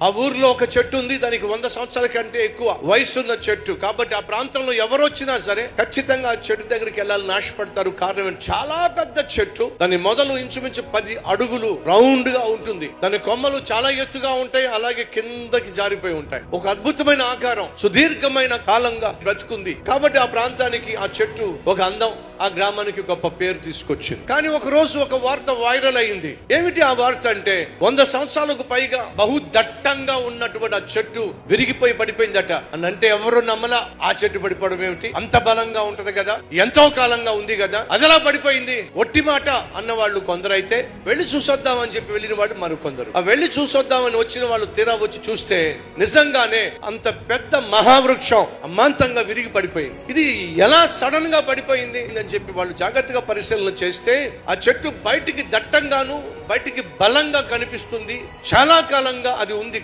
ఆ ఊర్లో ఒక చెట్టు ఉంది, దానికి 100 సంవత్సరాల కంటే ఎక్కువ వయసున్న చెట్టు. కాబట్టి ఆ ప్రాంతంలో ఎవరు వచ్చినా సరే ఖచ్చితంగా ఆ చెట్టు దగ్గరికి వెళ్ళాలని ఆశపడతారు. కారణం చాలా పెద్ద చెట్టు. దాని మొదలు ఇంచుమించు 10 అడుగులు రౌండ్ గా ఉంటుంది. దాని కొమ్మలు చాలా ఎత్తుగా ఉంటాయి, అలాగే కిందకి జారిపోయి ఉంటాయి. ఒక అద్భుతమైన ఆకారం, సుదీర్ఘమైన కాలంగా బ్రతుకుంది. కాబట్టి ఆ ప్రాంతానికి ఆ చెట్టు ఒక అందం, ఆ గ్రామానికి గొప్ప పేరు తీసుకొచ్చింది. కానీ ఒక రోజు ఒక వార్త వైరల్ అయింది. ఏమిటి ఆ వార్త అంటే 100 సంవత్సరాలకు పైగా బహుదట్టంగా ఉన్నటువంటి ఆ చెట్టు విరిగిపోయి పడిపోయిందట. అని అంటే ఎవరు నమ్మలా. ఆ చెట్టు పడిపోవడం ఏమిటి, అంత బలంగా ఉంటది కదా, ఎంతో కాలంగా ఉంది కదా, అదలా పడిపోయింది, ఒట్టి మాట అన్నవాళ్ళు కొందరైతే, వెళ్లి చూసొద్దామని చెప్పి వెళ్ళిన వాళ్ళు మరికొందరు. ఆ వెళ్లి చూసొద్దామని వచ్చిన వాళ్ళు తీరా వచ్చి చూస్తే నిజంగానే అంత పెద్ద మహావృక్షం అమాంతంగా విరిగి పడిపోయింది. ఇది ఎలా సడన్ గా పడిపోయింది అని చెప్పి వాళ్ళు జాగ్రత్తగా పరిశీలన చేస్తే ఆ చెట్టు బయటికి దట్టంగాను బయటికి బలంగా కనిపిస్తుంది. చాలా కాలంగా అది ఉంది.